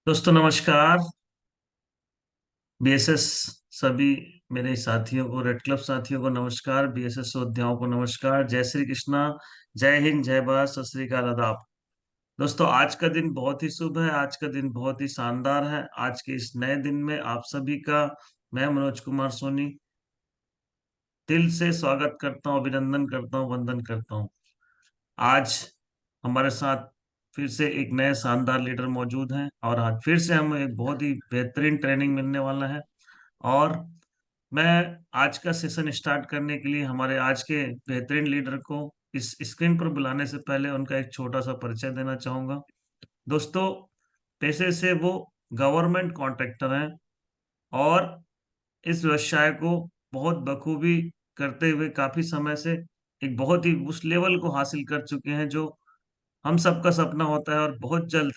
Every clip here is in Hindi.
दोस्तों नमस्कार। बीएसएस सभी मेरे साथियों को, रेड क्लब साथियों को नमस्कार। बीएसएस योद्धाओं को नमस्कार। जय श्री कृष्णा, जय हिंद, जय भारत, सत श्री अकाल, आदाब। दोस्तों आज का दिन बहुत ही शुभ है, आज का दिन बहुत ही शानदार है। आज के इस नए दिन में आप सभी का मैं मनोज कुमार सोनी दिल से स्वागत करता हूँ, अभिनंदन करता हूँ, वंदन करता हूँ। आज हमारे साथ फिर से एक नए शानदार लीडर मौजूद हैं और आज फिर से हमें एक बहुत ही बेहतरीन ट्रेनिंग मिलने वाला है। और मैं आज का सेशन स्टार्ट करने के लिए हमारे आज के बेहतरीन लीडर को इस स्क्रीन पर बुलाने से पहले उनका एक छोटा सा परिचय देना चाहूंगा। दोस्तों, पेशे से वो गवर्नमेंट कॉन्ट्रैक्टर हैं और इस व्यवसाय को बहुत बखूबी करते हुए काफी समय से एक बहुत ही उस लेवल को हासिल कर चुके हैं जो हम सबका सपना होता है, और बहुत जल्द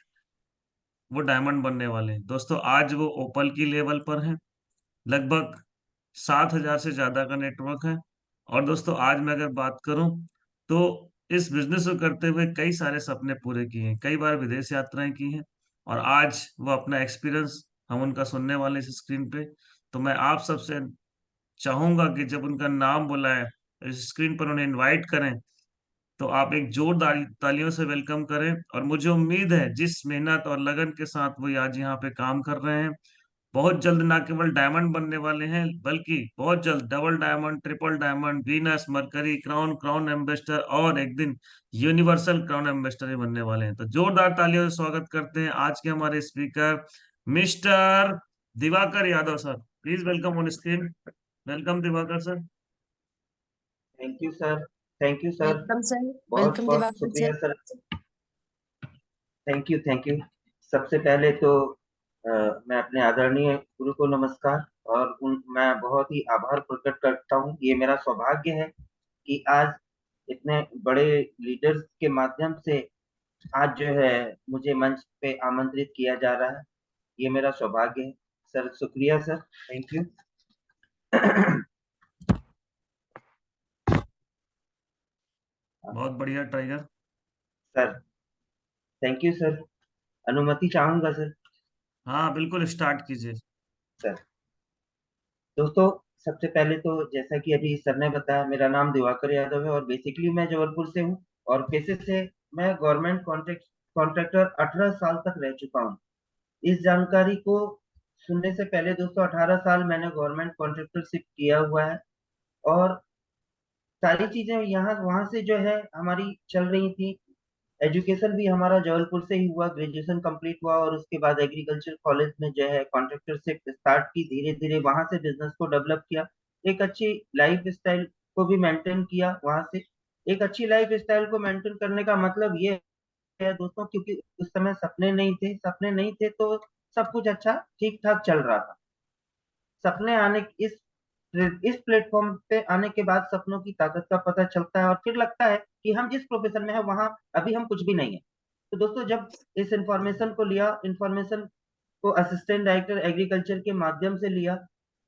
वो डायमंड बनने वाले हैं। दोस्तों आज वो ओपल की लेवल पर हैं। लगभग 7,000 से ज्यादा का नेटवर्क है। और दोस्तों आज मैं अगर बात करूं तो इस बिजनेस को करते हुए कई सारे सपने पूरे किए हैं, कई बार विदेश यात्राएं की हैं। और आज वो अपना एक्सपीरियंस हम उनका सुनने वाले हैं इस स्क्रीन पे। तो मैं आप सबसे चाहूंगा कि जब उनका नाम बुलाएं, इस स्क्रीन पर उन्हें इनवाइट करें, तो आप एक जोरदार तालियों से वेलकम करें। और मुझे उम्मीद है जिस मेहनत और लगन के साथ वो आज यहाँ पे काम कर रहे हैं, बहुत जल्द ना केवल डायमंड बनने वाले हैं बल्कि बहुत जल्द double diamond, triple diamond, Venus, mercury, crown, crown ambassador और एक दिन यूनिवर्सल क्राउन एम्बेसडर ही बनने वाले हैं। तो जोरदार तालियों से स्वागत करते हैं आज के हमारे speaker mister Diwakar Yadav sir. Please welcome on screen. Welcome Diwakar sir. Thank you sir. Thank you sir. Welcome sir. बहुत वेलकम बहुत दिवाकर शुक्रिया sir. Sir. Thank you thank you. सबसे पहले तो मैं अपने आदरणीय गुरु को नमस्कार और मैं बहुत ही आभार प्रकट करता हूँ। ये मेरा सौभाग्य है कि आज इतने बड़े लीडर्स के माध्यम से आज जो है मुझे मंच पे आमंत्रित किया जा रहा है। ये मेरा सौभाग्य है सर। शुक्रिया सर। Thank you. बहुत बढ़िया tiger. Sir thank you sir. अनुमति चाहूंगा सर। हाँ बिल्कुल, स्टार्ट कीजिए। सर दोस्तों, सबसे पहले तो जैसा कि अभी सर ने बताया, मेरा नाम दिवाकर यादव है और बेसिकली मैं जबलपुर से हूँ। और पेशे से मैं गवर्नमेंट कॉन्ट्रैक्टर 18 साल तक रह चुका हूँ। इस जानकारी को सुनने से पहले दोस्तों, 18 साल मैंने गवर्नमेंट कॉन्ट्रैक्टरशिप किया हुआ है। और सारी चीजें यहाँ वहां से जो है हमारी चल रही थी। एजुकेशन भी हमारा जबलपुर से ही हुआ, ग्रेजुएशन कंप्लीट हुआ और उसके बाद एग्रीकल्चर कॉलेज में जो है कॉन्ट्रैक्टरशिप स्टार्ट की। धीरे धीरे वहां से बिजनेस को डेवलप किया, एक अच्छी लाइफ स्टाइल को भी मेंटेन किया वहां से। एक अच्छी लाइफ स्टाइल को मेंटेन करने का मतलब ये है दोस्तों, क्योंकि उस समय सपने नहीं थे तो सब कुछ अच्छा ठीक ठाक चल रहा था। सपने आने इस प्लेटफॉर्म पे आने के बाद सपनों की ताकत का पता चलता है और फिर लगता है कि हम जिस प्रोफेशन में है वहां अभी हम कुछ भी नहीं है। तो दोस्तों, जब इस इंफॉर्मेशन को असिस्टेंट डायरेक्टर एग्रीकल्चर के माध्यम से लिया।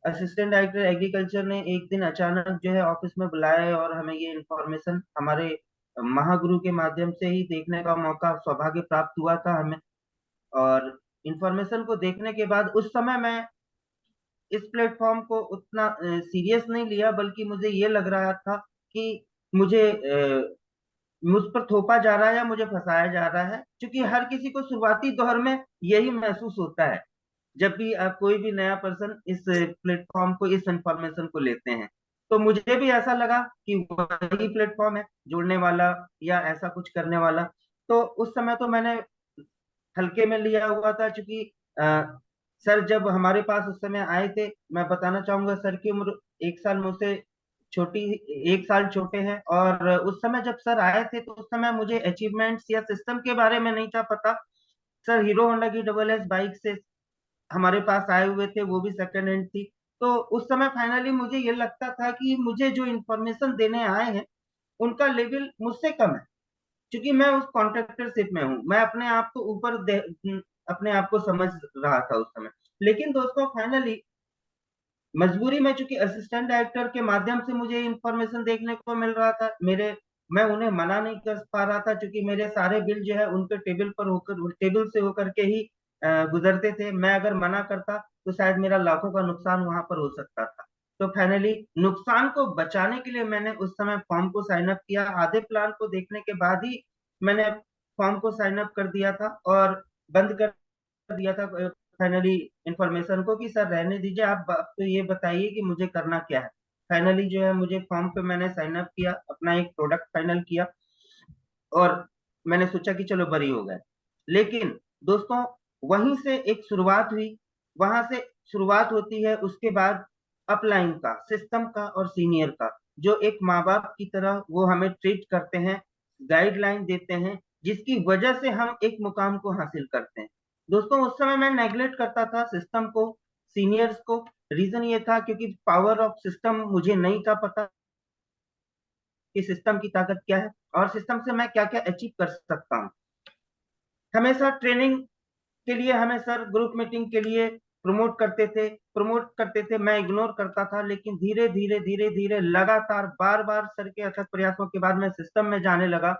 असिस्टेंट डायरेक्टर एग्रीकल्चर ने एक दिन अचानक जो है ऑफिस में बुलाया और हमें ये इंफॉर्मेशन हमारे महागुरु के माध्यम से ही देखने का मौका सौभाग्य प्राप्त हुआ था हमें। और इंफॉर्मेशन को देखने के बाद उस समय मैं इस प्लेटफॉर्म को उतना सीरियस नहीं लिया, बल्कि मुझे ये लग रहा था कि मुझे मुझ पर थोपा जा रहा है या मुझे फंसाया जा रहा है। क्योंकि हर किसी को शुरुआती दौर में यही महसूस होता है जब भी कोई भी नया पर्सन इस प्लेटफॉर्म को, इस इंफॉर्मेशन को लेते हैं। तो मुझे भी ऐसा लगा कि वही प्लेटफॉर्म है जुड़ने वाला या ऐसा कुछ करने वाला। तो उस समय तो मैंने हल्के में लिया हुआ था। क्योंकि सर जब हमारे पास उस समय आए थे, मैं बताना चाहूंगा सर की उम्र 1 साल मुझसे छोटी, 1 साल छोटे हैं। और उस समय जब सर आए थे तो उस समय मुझे अचीवमेंट्स या सिस्टम के बारे में नहीं था पता। सर हीरो होंडा की डबल एस बाइक से हमारे पास आए हुए थे, वो भी सेकंड हैंड थी। तो उस समय फाइनली मुझे ये लगता था कि मुझे जो इन्फॉर्मेशन देने आए हैं उनका लेवल मुझसे कम है। क्योंकि मैं उस कॉन्ट्रैक्टरशिप में हूँ, मैं अपने आप को अपने आप को समझ रहा था उस समय। लेकिन दोस्तों फाइनली मजबूरी में, चूंकि असिस्टेंट डायरेक्टर के माध्यम से मुझे इंफॉर्मेशन देखने को मिल रहा था, मेरे मैं उन्हें मना नहीं कर पा रहा था। क्योंकि मेरे सारे बिल जो है उनके टेबल पर होकर, टेबल से होकर के ही गुजरते थे। मैं अगर मना करता तो शायद मेरा लाखों का नुकसान वहां पर हो सकता था। तो फाइनली नुकसान को बचाने के लिए मैंने उस समय फॉर्म को साइन अप किया। आधे प्लान को देखने के बाद ही मैंने फॉर्म को साइन अप कर दिया था और बंद कर दिया था फाइनली इंफॉर्मेशन को कि सर रहने दीजिए, आप तो ये बताइए कि मुझे करना क्या है। फाइनली जो है मुझे फॉर्म पे मैंने साइन अप किया, अपना एक प्रोडक्ट फाइनल किया और मैंने सोचा कि चलो बरी हो गए। लेकिन दोस्तों वहीं से एक शुरुआत हुई। वहां से शुरुआत होती है उसके बाद अपलाइन का, सिस्टम का और सीनियर का, जो एक माँ बाप की तरह वो हमें ट्रीट करते हैं, गाइडलाइन देते हैं, जिसकी वजह से हम एक मुकाम को हासिल करते हैं। दोस्तों उस समय मैं नेग्लेक्ट करता था सिस्टम को, सीनियर्स को। रीजन ये था क्योंकि पावर ऑफ सिस्टम मुझे नहीं था पता कि सिस्टम की ताकत क्या है और सिस्टम से मैं क्या क्या अचीव कर सकता हूँ। हमेशा ट्रेनिंग के लिए हमें सर ग्रुप मीटिंग के लिए प्रमोट करते थे, मैं इग्नोर करता था। लेकिन धीरे धीरे धीरे धीरे लगातार बार बार सर के अथक प्रयासों के बाद मैं सिस्टम में जाने लगा।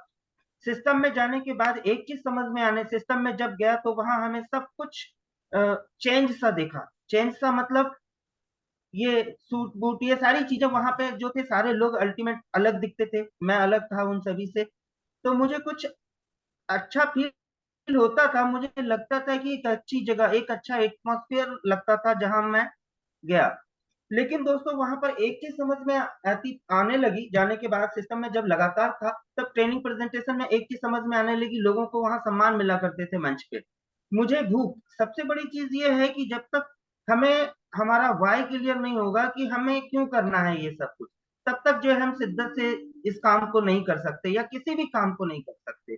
सिस्टम में जाने के बाद एक चीज समझ में आने, सिस्टम में जब गया तो वहां हमें सब कुछ चेंज सा देखा। चेंज सा मतलब ये सूट बूट ये सारी चीजें वहां पे जो थे, सारे लोग अल्टीमेट अलग दिखते थे, मैं अलग था उन सभी से। तो मुझे कुछ अच्छा फील होता था, मुझे लगता था कि एक अच्छी जगह, एक अच्छा एटमॉस्फेयर लगता था जहां मैं गया। लेकिन दोस्तों वहां पर एक चीज समझ में आती आने लगी, जाने के बाद सिस्टम में जब लगातार था तब ट्रेनिंग प्रेजेंटेशन में एक चीज समझ में आने लगी, लोगों को वहां सम्मान मिला करते थे मंच पे। मुझे भूख, सबसे बड़ी चीज ये है कि जब तक हमें हमारा वाई क्लियर नहीं होगा कि हमें क्यों करना है ये सब कुछ, तब तक जो है हम शिद्दत से इस काम को नहीं कर सकते या किसी भी काम को नहीं कर सकते।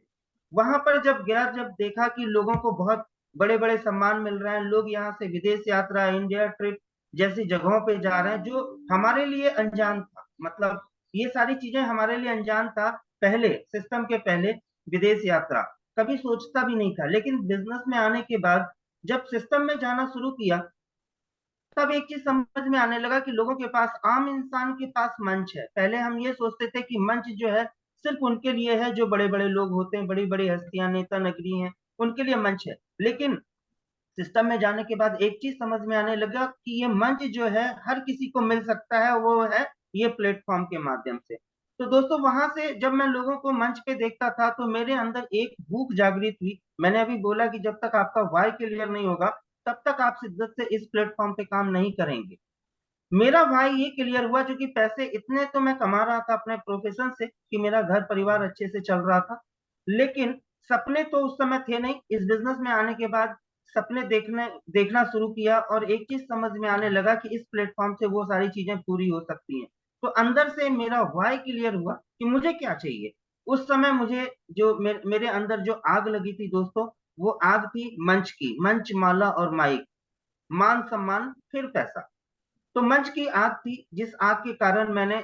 वहां पर जब गया, जब देखा कि लोगों को बहुत बड़े बड़े सम्मान मिल रहे हैं, लोग यहाँ से विदेश यात्रा, इंडिया ट्रिप जैसी जगहों पे जा रहे हैं, जो हमारे लिए अनजान था। मतलब ये सारी चीजें हमारे लिए अनजान था। पहले सिस्टम के पहले विदेश यात्रा कभी सोचता भी नहीं था। लेकिन बिजनेस में आने के बाद जब सिस्टम में जाना शुरू किया, तब एक चीज समझ में आने लगा कि लोगों के पास, आम इंसान के पास मंच है। पहले हम ये सोचते थे कि मंच जो है सिर्फ उनके लिए है जो बड़े बड़े लोग होते हैं, बड़ी बड़ी हस्तियां, नेता नगरी हैं, उनके लिए मंच है। लेकिन सिस्टम में जाने के बाद एक चीज समझ में आने लगा कि ये मंच जो है हर किसी को मिल सकता है, वो है ये प्लेटफॉर्म के माध्यम से। तो दोस्तों वहां से जब मैं लोगों को मंच पे देखता था तो मेरे अंदर एक भूख जागृत हुई। मैंने अभी बोला कि जब तक आपका वाई क्लियर नहीं होगा तब तक आप शिद्दत से इस प्लेटफॉर्म पे काम नहीं करेंगे। मेरा भाई ये क्लियर हुआ क्योंकि पैसे इतने तो मैं कमा रहा था अपने प्रोफेशन से कि मेरा घर परिवार अच्छे से चल रहा था। लेकिन सपने तो उस समय थे नहीं। इस बिजनेस में आने के बाद सपने देखने देखना शुरू किया और एक चीज समझ में आने लगा कि इस प्लेटफॉर्म से वो सारी चीजें पूरी हो सकती हैं। तो अंदर से मेरा वाई क्लियर हुआ कि मुझे क्या चाहिए। उस समय मुझे जो मेरे अंदर जो आग लगी थी दोस्तों, वो आग थी मंच की, मंच माला और माइक, मान सम्मान फिर पैसा। तो मंच की आग थी, जिस आग के कारण मैंने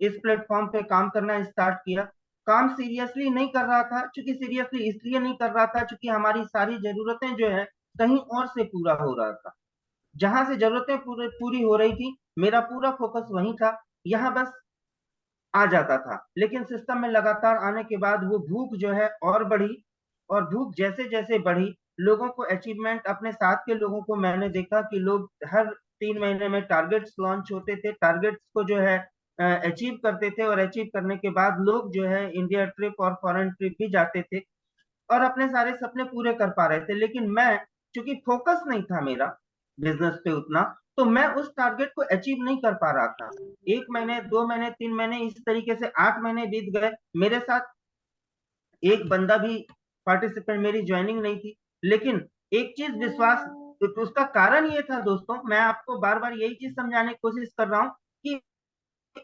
इस प्लेटफॉर्म पे काम करना स्टार्ट किया। काम सीरियसली नहीं कर रहा था, क्योंकि सीरियसली इसलिए नहीं कर रहा था क्योंकि हमारी सारी जरूरतें जो है कहीं और से पूरा हो रहा था। जहां से जरूरतें पूरी हो रही थी, मेरा पूरा फोकस वहीं था, यहाँ बस आ जाता था। लेकिन सिस्टम में लगातार आने के बाद वो भूख जो है और बढ़ी, और भूख जैसे जैसे बढ़ी, लोगों को अचीवमेंट, अपने साथ के लोगों को मैंने देखा कि लोग हर 3 महीने में टारगेट्स लॉन्च होते थे, टारगेट्स को जो है अचीव करते थे और अचीव करने के बाद लोग जो है इंडिया ट्रिप और फॉरेन ट्रिप भी जाते थे और अपने सारे सपने पूरे कर पा रहे थे। लेकिन मैं, चूंकि फोकस नहीं था मेरा बिजनेस पे उतना, तो मैं उस टारगेट को अचीव नहीं कर पा रहा था। 1 महीने, 2 महीने, 3 महीने, इस तरीके से 8 महीने बीत गए। मेरे साथ एक बंदा भी पार्टिसिपेंट, मेरी ज्वाइनिंग नहीं थी। लेकिन एक चीज विश्वास, तो उसका कारण ये था दोस्तों, मैं आपको बार बार यही चीज समझाने की कोशिश कर रहा हूँ कि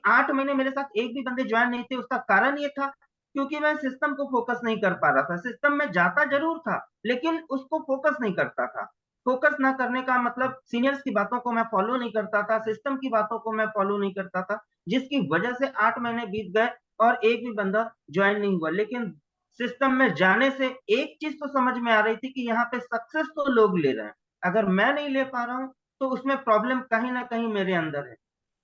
8 महीने मेरे साथ एक भी बंदे ज्वाइन नहीं थे। उसका कारण ये था क्योंकि मैं सिस्टम को फोकस नहीं कर पा रहा था। सिस्टम में जाता जरूर था लेकिन उसको फोकस नहीं करता था। फोकस ना करने का मतलब सीनियर्स की बातों को मैं फॉलो नहीं करता था, सिस्टम की बातों को मैं फॉलो नहीं करता था, जिसकी वजह से 8 महीने बीत गए और एक भी बंदा ज्वाइन नहीं हुआ। लेकिन सिस्टम में जाने से एक चीज तो समझ में आ रही थी कि यहाँ पे सक्सेस तो लोग ले रहे हैं, अगर मैं नहीं ले पा रहा हूँ तो उसमें प्रॉब्लम कहीं ना कहीं मेरे अंदर है।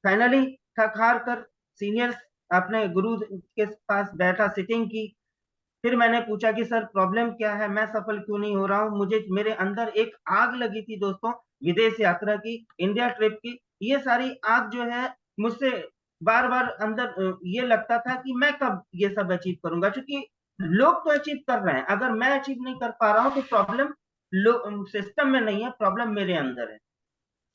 फाइनली थक हार कर सीनियर्स, अपने गुरु के पास बैठा, सिटिंग की, फिर मैंने पूछा कि सर प्रॉब्लम क्या है, मैं सफल क्यों नहीं हो रहा हूँ। मुझे मेरे अंदर एक आग लगी थी दोस्तों, विदेश यात्रा की, इंडिया ट्रिप की। ये सारी आग जो है मुझसे बार बार अंदर ये लगता था कि मैं कब ये सब अचीव करूंगा, क्योंकि लोग तो अचीव कर रहे हैं, अगर मैं अचीव नहीं कर पा रहा हूँ तो प्रॉब्लम सिस्टम में नहीं है, प्रॉब्लम मेरे अंदर है।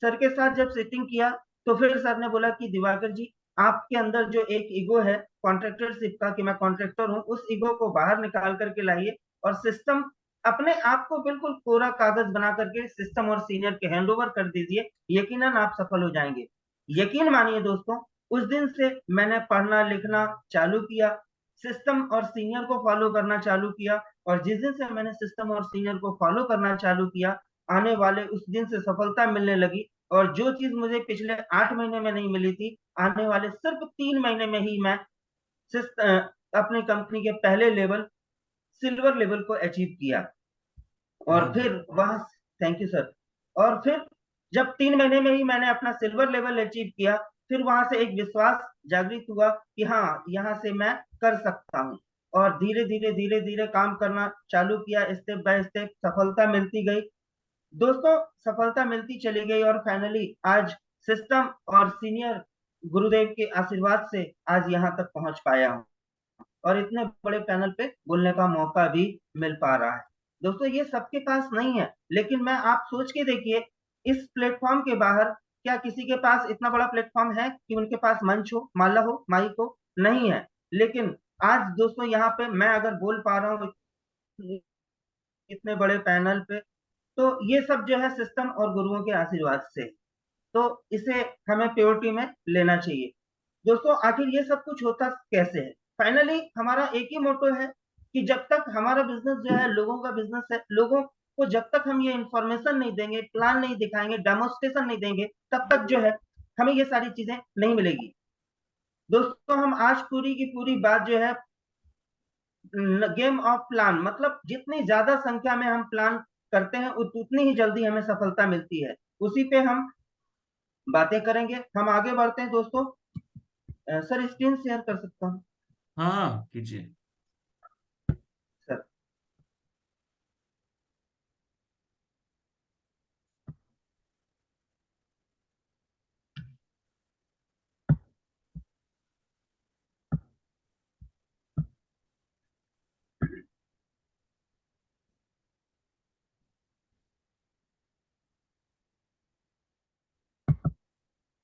सर के साथ जब सिटिंग किया तो फिर सर ने बोला कि दिवाकर जी, आपके अंदर जो एक ईगो है कॉन्ट्रैक्टरशिप का, कि मैं कॉन्ट्रैक्टर हूँ, उस ईगो को बाहर निकाल करके लाइए और सिस्टम, अपने आप को बिल्कुल कोरा कागज बना करके सिस्टम और सीनियर के हैंड ओवर कर दीजिए, यकीनन आप सफल हो जाएंगे। यकीन मानिए दोस्तों, उस दिन से मैंने पढ़ना लिखना चालू किया, सिस्टम और सीनियर को फॉलो करना चालू किया, और जिस दिन से मैंने सिस्टम और सीनियर को फॉलो करना चालू किया, आने वाले उस दिन से सफलता मिलने लगी। और जो चीज मुझे पिछले 8 महीने में नहीं मिली थी, आने वाले सिर्फ 3 महीने में ही मैं अपनी कंपनी के पहले लेवल, सिल्वर लेवल को अचीव किया। और बहुत फिर वहां, थैंक यू सर। और फिर जब 3 महीने में ही मैंने अपना सिल्वर लेवल अचीव किया, फिर वहां से एक विश्वास जागृत हुआ कि हाँ, यहाँ से मैं कर सकता हूँ। और धीरे धीरे काम करना चालू किया, स्टेप बाय स्टेप सफलता मिलती गई दोस्तों, सफलता मिलती चली गई, और फाइनली आज सिस्टम और सीनियर गुरुदेव के आशीर्वाद से आज यहाँ तक पहुंच पाया हूँ, और इतने बड़े पैनल पे बोलने का मौका भी मिल पा रहा है। दोस्तों ये सबके पास नहीं है, लेकिन मैं, आप सोच के देखिए, इस प्लेटफॉर्म के बाहर क्या किसी के पास इतना बड़ा प्लेटफॉर्म है कि उनके पास मंच हो, माला हो, माइक हो? नहीं है। लेकिन आज दोस्तों यहाँ पे मैं अगर बोल पा रहा हूँ इतने बड़े पैनल पे, तो ये सब जो है सिस्टम और गुरुओं के आशीर्वाद से। तो इसे हमें प्योरिटी में लेना चाहिए। दोस्तों आखिर ये सब कुछ होता कैसे है? फाइनली हमारा एक ही मोटो है कि जब तक हमारा बिजनेस जो है लोगों का बिजनेस है, लोगों को जब तक हम ये इंफॉर्मेशन नहीं देंगे, प्लान नहीं दिखाएंगे, डेमोस्ट्रेशन नहीं देंगे, तब तक जो है हमें ये सारी चीजें नहीं मिलेगी। दोस्तों हम आज पूरी की पूरी बात जो है गेम ऑफ प्लान, मतलब जितनी ज्यादा संख्या में हम प्लान करते हैं उतनी ही जल्दी हमें सफलता मिलती है, उसी पे हम बातें करेंगे। हम आगे बढ़ते हैं दोस्तों। सर स्क्रीन शेयर कर सकता हूँ? हाँ कीजिए। सर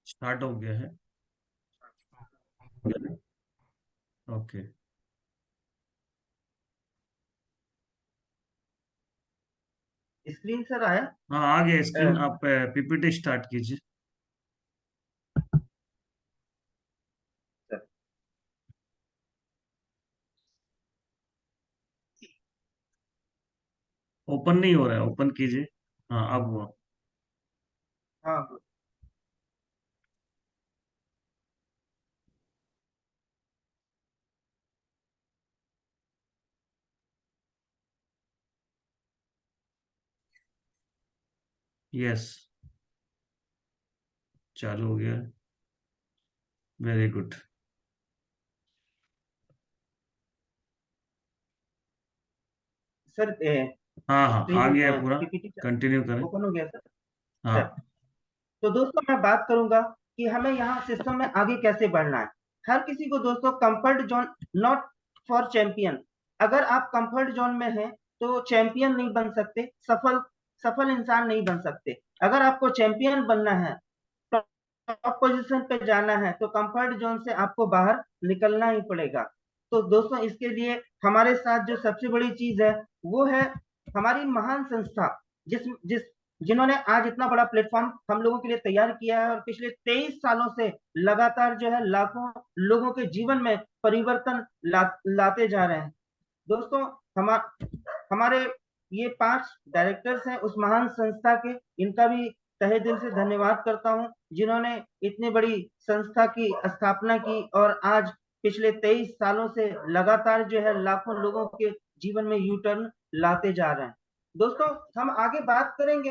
स्टार्ट हो गया है। ओके। स्क्रीन सर आया? हाँ आ गया अ, स्क्रीन, आप पीपीटी स्टार्ट कीजिए। सर ओपन नहीं हो रहा है, ओपन कीजिए। हाँ अब हुआ। हाँ यस, चालू हो गया। Very good. सर, हाँ हाँ आ स्क्रीन गया पूरा। पीपीटी कंटिन्यू करें। ओपन हो गया सर। सर हाँ। तो दोस्तों मैं बात करूंगा कि हमें यहाँ सिस्टम में आगे कैसे बढ़ना है। हर किसी को दोस्तों comfort zone not for champion. अगर आप कंफर्ट जोन में हैं तो चैंपियन नहीं बन सकते, सफल सफल इंसान नहीं बन सकते। अगर आपको चैंपियन बनना है, टॉप पोजीशन पे जाना है, तो कंफर्ट जोन से आपको बाहर निकलना ही पड़ेगा। तो दोस्तों इसके लिए हमारे साथ जो सबसे बड़ी चीज है वो है हमारी महान संस्था, जिस जिस जिन्होंने आज इतना बड़ा प्लेटफॉर्म हम लोगों के लिए तैयार किया है, और पिछले 23 सालों से लगातार जो है लाखों लोगों के जीवन में परिवर्तन लाते जा रहे हैं। दोस्तों हमारे ये 5 डायरेक्टर्स हैं उस महान संस्था के, इनका भी तहे दिल से धन्यवाद करता हूं, जिन्होंने इतनी बड़ी संस्था की स्थापना की, और आज पिछले 23 सालों से लगातार जो है लाखों लोगों के जीवन में यू टर्न लाते जा रहे हैं। दोस्तों हम आगे बात करेंगे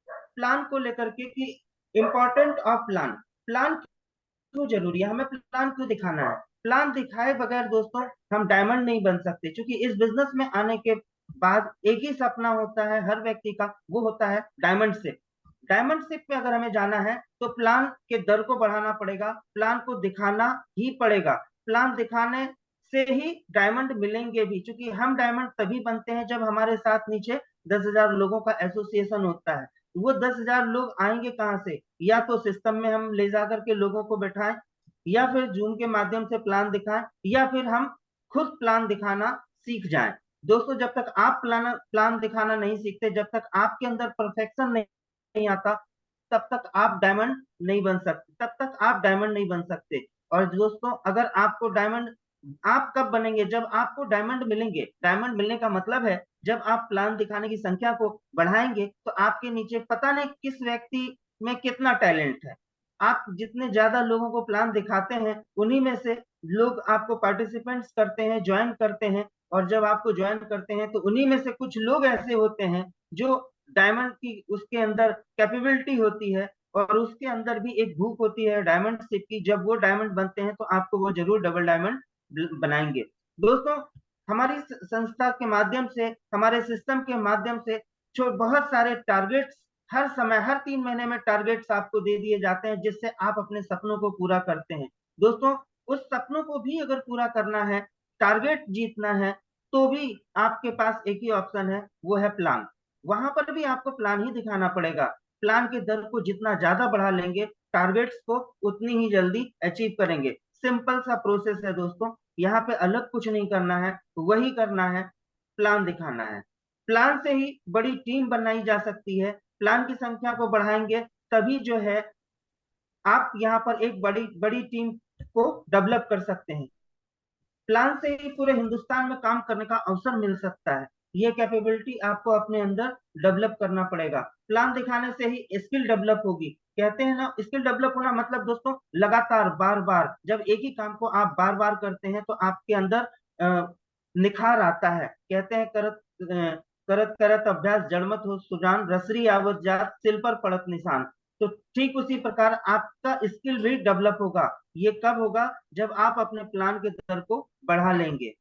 प्लान को लेकर के कि इम्पोर्टेंट ऑफ प्लान। प्लान क्यों जरूरी है, हमें प्लान क्यों दिखाना है? प्लान दिखाए बगैर दोस्तों हम डायमंड नहीं बन सकते, क्योंकि इस बिजनेस में आने के बाद एक ही सपना होता है हर व्यक्ति का, वो होता है डायमंड शिप। डायमंड शिप पे अगर हमें जाना है तो प्लान के दर को बढ़ाना पड़ेगा, प्लान को दिखाना ही पड़ेगा। प्लान दिखाने से ही डायमंड मिलेंगे भी, क्योंकि हम डायमंड तभी बनते हैं जब हमारे साथ नीचे 10,000 लोगों का एसोसिएशन होता है। वो 10,000 लोग आएंगे कहाँ से? या तो सिस्टम में हम ले जा करके लोगों को बैठाएं, या फिर जूम के माध्यम से प्लान दिखाएं, या फिर हम खुद प्लान दिखाना सीख जाएं। दोस्तों जब तक आप प्लान प्लान दिखाना नहीं सीखते, जब तक आपके अंदर परफेक्शन नहीं आता, तब तक आप डायमंड नहीं बन सकते, तब तक आप डायमंड नहीं बन सकते। और दोस्तों अगर आपको डायमंड, आप कब बनेंगे? जब आपको डायमंड मिलेंगे। डायमंड मिलने का मतलब है जब आप प्लान दिखाने की संख्या को बढ़ाएंगे तो आपके नीचे पता नहीं किस व्यक्ति में कितना टैलेंट है। आप जितने ज्यादा लोगों को प्लान दिखाते हैं, उन्हीं में से लोग आपको पार्टिसिपेंट्स करते हैं, ज्वाइन करते हैं। और जब आपको ज्वाइन करते हैं तो उन्हीं में से कुछ लोग ऐसे होते हैं जो डायमंड की उसके अंदर कैपेबिलिटी होती है, और उसके अंदर भी एक भूख होती है डायमंड शिप की। जब वो डायमंड बनते हैं तो आपको वो जरूर डबल डायमंड बनाएंगे। दोस्तों हमारी संस्था के माध्यम से, हमारे सिस्टम के माध्यम से बहुत सारे टारगेट्स हर समय, हर 3 महीने में टारगेट्स आपको दे दिए जाते हैं, जिससे आप अपने सपनों को पूरा करते हैं। दोस्तों उस सपनों को भी अगर पूरा करना है, टारगेट जीतना है, तो भी आपके पास एक ही ऑप्शन है, वो है प्लान। वहां पर भी आपको प्लान ही दिखाना पड़ेगा। प्लान के दर को जितना ज्यादा बढ़ा लेंगे, टारगेट्स को उतनी ही जल्दी अचीव करेंगे। सिंपल सा प्रोसेस है दोस्तों, यहाँ पे अलग कुछ नहीं करना है, वही करना है, प्लान दिखाना है। प्लान से ही बड़ी टीम बनाई जा सकती है। प्लान की संख्या को बढ़ाएंगे तभी जो है आप यहाँ पर एक बड़ी बड़ी टीम को डेवलप कर सकते हैं। प्लान से ही पूरे हिंदुस्तान में काम करने का अवसर मिल सकता है। ये कैपेबिलिटी आपको अपने अंदर डेवलप करना पड़ेगा। प्लान दिखाने से ही स्किल डेवलप होगी। कहते हैं ना, स्किल डेवलप होना मतलब दोस्तों लगातार बार बार, जब एक ही काम को आप बार बार करते हैं तो आपके अंदर निखार आता है। कहते हैं करत करत अभ्यास जड़मत हो सुजान, रसरी आवत जात सिल पर पड़त निशान। तो ठीक उसी प्रकार आपका स्किल भी डेवलप होगा। ये कब होगा? जब आप अपने प्लान के दर को बढ़ा लेंगे।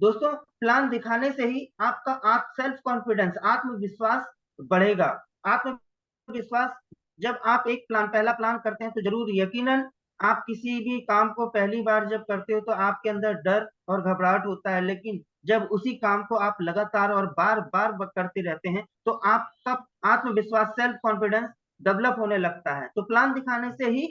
दोस्तों प्लान दिखाने से ही आपका सेल्फ कॉन्फिडेंस, आत्मविश्वास बढ़ेगा। आत्मविश्वास, जब आप एक प्लान, पहला प्लान करते हैं तो जरूर यकीनन आप किसी भी काम को पहली बार जब करते हो तो आपके अंदर डर और घबराहट होता है, लेकिन जब उसी काम को आप लगातार और बार बार करते रहते हैं तो आपका आत्मविश्वास, सेल्फ कॉन्फिडेंस डेवलप होने लगता है। तो प्लान दिखाने से ही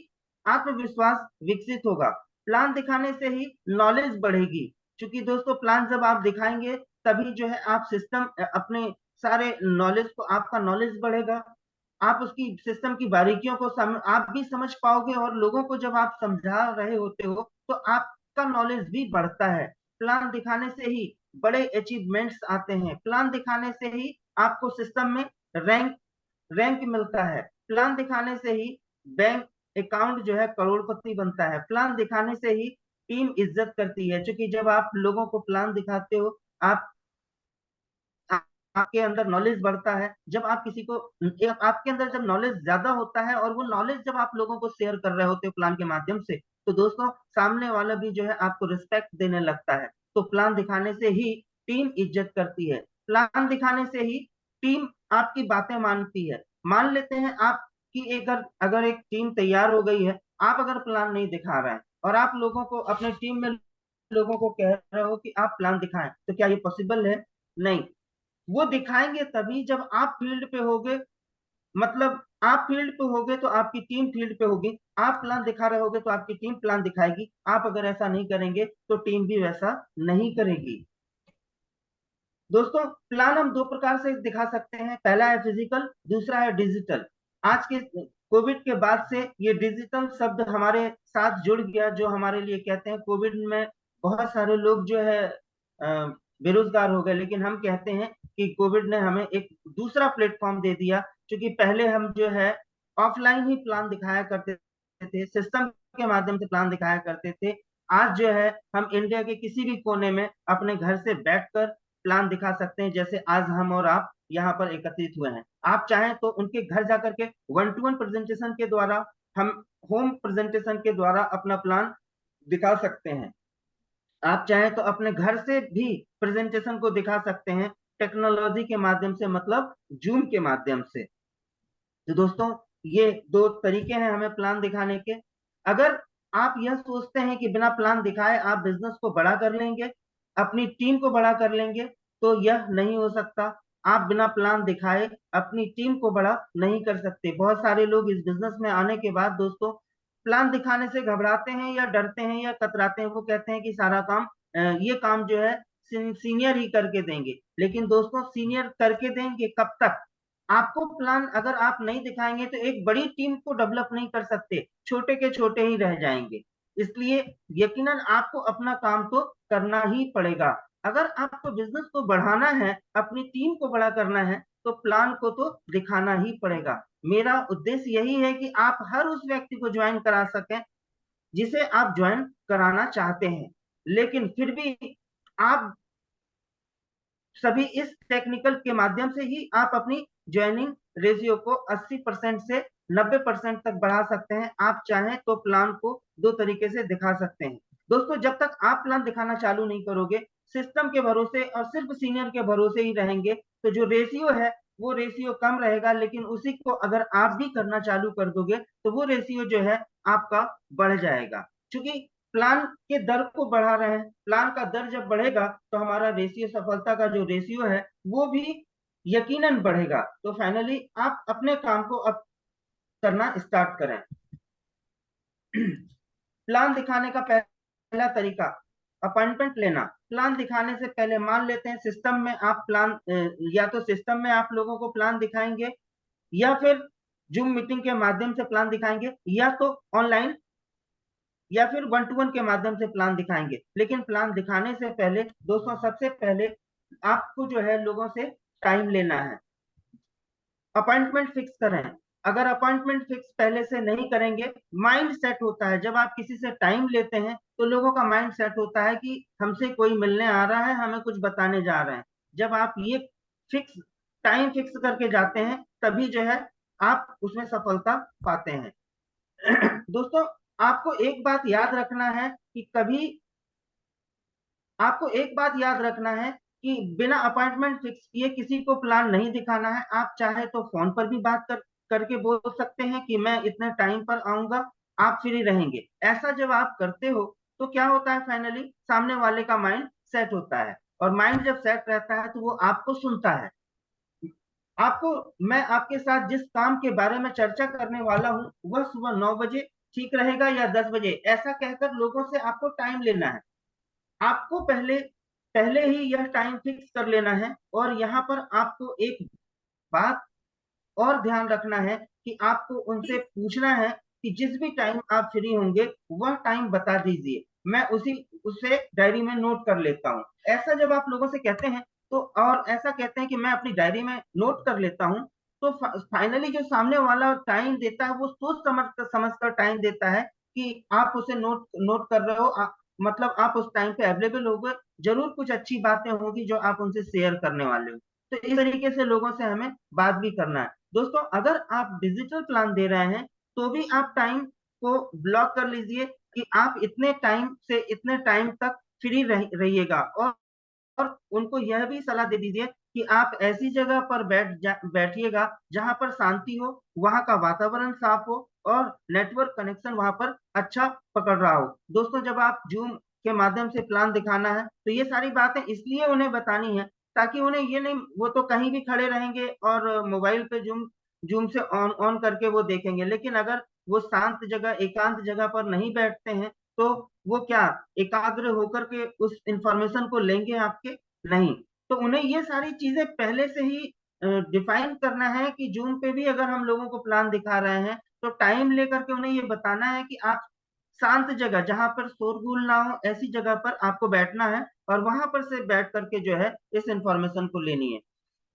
आत्मविश्वास विकसित होगा। प्लान दिखाने से ही नॉलेज बढ़ेगी, क्योंकि दोस्तों प्लान जब आप दिखाएंगे तभी जो है आप सिस्टम अपने सारे नॉलेज को, आपका नॉलेज बढ़ेगा। आप उसकी सिस्टम की बारीकियों को आप भी समझ पाओगे, और लोगों को जब आप समझा रहे होते हो तो आपका नॉलेज भी बढ़ता है। प्लान दिखाने से ही बड़े अचीवमेंट्स आते हैं। प्लान दिखाने से ही आपको सिस्टम में रैंक रैंक मिलता है। प्लान दिखाने से ही बैंक अकाउंट जो है करोड़पति बनता है। प्लान दिखाने से ही टीम इज्जत करती है, क्योंकि जब आप लोगों को प्लान दिखाते हो, आप आपके अंदर नॉलेज बढ़ता है। जब आप किसी को, आपके अंदर जब नॉलेज ज्यादा होता है और वो नॉलेज जब आप लोगों को शेयर कर रहे होते हो प्लान के माध्यम से, तो दोस्तों सामने वाला भी जो है आपको रिस्पेक्ट देने लगता है। तो प्लान दिखाने से ही टीम इज्जत करती है। प्लान दिखाने से ही टीम आपकी बातें मानती है। मान लेते हैं आपकी एक, अगर एक टीम तैयार हो गई है, आप अगर प्लान नहीं दिखा रहे हैं और आप लोगों को, अपने टीम में लोगों को कह रहे हो कि आप प्लान दिखाएं, तो क्या ये पॉसिबल है? नहीं। वो दिखाएंगे तभी जब आप फील्ड पे होगे। मतलब आप फील्ड पे होगे तो आपकी टीम फील्ड पे होगी। आप प्लान दिखा रहे होगे तो आपकी टीम प्लान दिखाएगी। आप अगर ऐसा नहीं करेंगे तो टीम भी वैसा नहीं करेगी। दोस्तों प्लान हम दो प्रकार से दिखा सकते हैं, पहला है फिजिकल, दूसरा है डिजिटल। आज के कोविड के बाद से ये डिजिटल शब्द हमारे साथ जुड़ गया, जो हमारे लिए, कहते हैं कोविड में बहुत सारे लोग जो है बेरोजगार हो गए, लेकिन हम कहते हैं कि कोविड ने हमें एक दूसरा प्लेटफॉर्म दे दिया। क्योंकि पहले हम जो है ऑफलाइन ही प्लान दिखाया करते थे, सिस्टम के माध्यम से प्लान दिखाया करते थे। आज जो है हम इंडिया के किसी भी कोने में अपने घर से बैठकर प्लान दिखा सकते हैं, जैसे आज हम और आप यहाँ पर एकत्रित हुए हैं। आप चाहें तो उनके घर जाकर के 1-to-1 प्रेजेंटेशन के द्वारा हम होम प्रेजेंटेशन के द्वारा अपना प्लान दिखा सकते हैं। आप चाहें तो अपने घर से भी प्रेजेंटेशन को दिखा सकते हैं, टेक्नोलॉजी के माध्यम से, मतलब जूम के माध्यम से। तो दोस्तों, ये दो तरीके हैं हमें प्लान दिखाने के। अगर आप यह सोचते हैं कि बिना प्लान दिखाए आप बिजनेस को बड़ा कर लेंगे, अपनी टीम को बड़ा कर लेंगे, तो यह नहीं हो सकता। आप बिना प्लान दिखाए अपनी टीम को बड़ा नहीं कर सकते। बहुत सारे लोग इस बिजनेस में आने के बाद दोस्तों प्लान दिखाने से घबराते हैं या डरते हैं या कतराते हैं। वो कहते हैं कि सारा काम, ये काम जो है सीनियर ही करके देंगे। लेकिन दोस्तों, सीनियर करके देंगे कब तक? आपको प्लान अगर आप नहीं दिखाएंगे तो एक बड़ी टीम को डेवलप नहीं कर सकते, छोटे के छोटे ही रह जाएंगे। इसलिए यकीनन आपको अपना काम तो करना ही पड़ेगा। अगर आपको बिजनेस को बढ़ाना है, अपनी टीम को बड़ा करना है, तो प्लान को तो दिखाना ही पड़ेगा। मेरा उद्देश्य यही है कि आप हर उस व्यक्ति को ज्वाइन करा सकें जिसे आप ज्वाइन कराना चाहते हैं। लेकिन फिर भी आप सभी इस टेक्निकल के माध्यम से ही आप अपनी ज्वाइनिंग रेशियो को 80% से 90% तक बढ़ा सकते हैं। आप चाहें तो प्लान को दो तरीके से दिखा सकते हैं। दोस्तों, जब तक आप प्लान दिखाना चालू नहीं करोगे, सिस्टम के भरोसे और सिर्फ सीनियर के भरोसे ही रहेंगे, तो जो रेशियो है वो रेशियो कम रहेगा। लेकिन उसी को अगर आप भी करना चालू कर दोगे तो वो रेशियो जो है आपका बढ़ जाएगा। क्योंकि प्लान के दर को बढ़ा रहे हैं, प्लान का दर जब बढ़ेगा तो हमारा रेशियो, सफलता का जो रेशियो है वो भी यकीनन बढ़ेगा। तो फाइनली आप अपने काम को अब करना स्टार्ट करें। प्लान दिखाने का पहला तरीका, अपॉइंटमेंट लेना। प्लान दिखाने से पहले मान लेते हैं सिस्टम में आप प्लान, या तो सिस्टम में आप लोगों को प्लान दिखाएंगे, या फिर जूम मीटिंग के माध्यम से प्लान दिखाएंगे, या तो ऑनलाइन, या फिर वन टू वन के माध्यम से प्लान दिखाएंगे। लेकिन प्लान दिखाने से पहले दोस्तों, सबसे पहले आपको जो है लोगों से टाइम लेना है, अपॉइंटमेंट फिक्स करें। अगर अपॉइंटमेंट फिक्स पहले से नहीं करेंगे, माइंड सेट होता है, जब आप किसी से टाइम लेते हैं तो लोगों का माइंड सेट होता है कि हमसे कोई मिलने आ रहा है, हमें कुछ बताने जा रहे हैं। जब आप ये फिक्स टाइम फिक्स करके जाते हैं, तभी जो है आप उसमें सफलता पाते हैं। दोस्तों, आपको एक बात याद रखना है कि कभी आपको एक बात याद रखना है कि बिना अपॉइंटमेंट फिक्स किए किसी को प्लान नहीं दिखाना है। आप चाहे तो फोन पर भी बात करके बोल सकते हैं कि मैं इतने टाइम पर आऊंगा, आप फ्री रहेंगे। ऐसा जब आप करते हो तो क्या होता है, फाइनली सामने वाले का माइंड सेट होता है, और माइंड जब सेट रहता है तो वो आपको सुनता है। आपको मैं आपके साथ जिस काम के बारे में चर्चा करने वाला हूँ वह सुबह 9 बजे ठीक रहेगा या 10 बजे, ऐसा कहकर लोगों से आपको टाइम लेना है। आपको पहले पहले ही यह टाइम फिक्स कर लेना है। और यहाँ पर आपको एक बात और ध्यान रखना है कि आपको उनसे पूछना है कि जिस भी टाइम आप फ्री होंगे वह टाइम बता दीजिए, मैं उसे डायरी में नोट कर लेता हूँ। ऐसा जब आप लोगों से कहते हैं तो, और ऐसा कहते हैं कि मैं अपनी डायरी में नोट कर लेता हूँ, तो फाइनली जो सामने वाला टाइम देता है वो सोच समझ कर टाइम देता है कि आप उसे नोट नोट कर रहे हो, मतलब आप उस टाइम पे अवेलेबल होगे, जरूर कुछ अच्छी बातें होगी जो आप उनसे शेयर करने वाले हो। तो इस तरीके से लोगों से हमें बात भी करना है। दोस्तों, अगर आप डिजिटल प्लान दे रहे हैं तो भी आप टाइम को ब्लॉक कर लीजिए कि आप इतने टाइम से इतने टाइम तक फ्री रहिएगा। और उनको यह भी सलाह दे दीजिए कि आप ऐसी जगह पर बैठिएगा जहां पर शांति हो, वहां का वातावरण साफ हो, और नेटवर्क कनेक्शन वहां पर अच्छा पकड़ रहा हो। दोस्तों, जब आप जूम के माध्यम से प्लान दिखाना है तो ये सारी बातें इसलिए उन्हें बतानी है ताकि उन्हें ये नहीं, वो तो कहीं भी खड़े रहेंगे और मोबाइल पे जूम जूम से ऑन ऑन करके वो देखेंगे। लेकिन अगर वो शांत जगह, एकांत जगह पर नहीं बैठते हैं तो वो क्या एकाग्र होकर के उस इंफॉर्मेशन को लेंगे आपके? नहीं। तो उन्हें ये सारी चीजें पहले से ही डिफाइन करना है कि जूम पे भी अगर हम लोगों को प्लान दिखा रहे हैं तो टाइम लेकर के उन्हें ये बताना है कि आप शांत जगह, जहां पर शोरगुल ना हो, ऐसी जगह पर आपको बैठना है, और वहां पर से बैठ करके जो है इस इंफॉर्मेशन को लेनी है।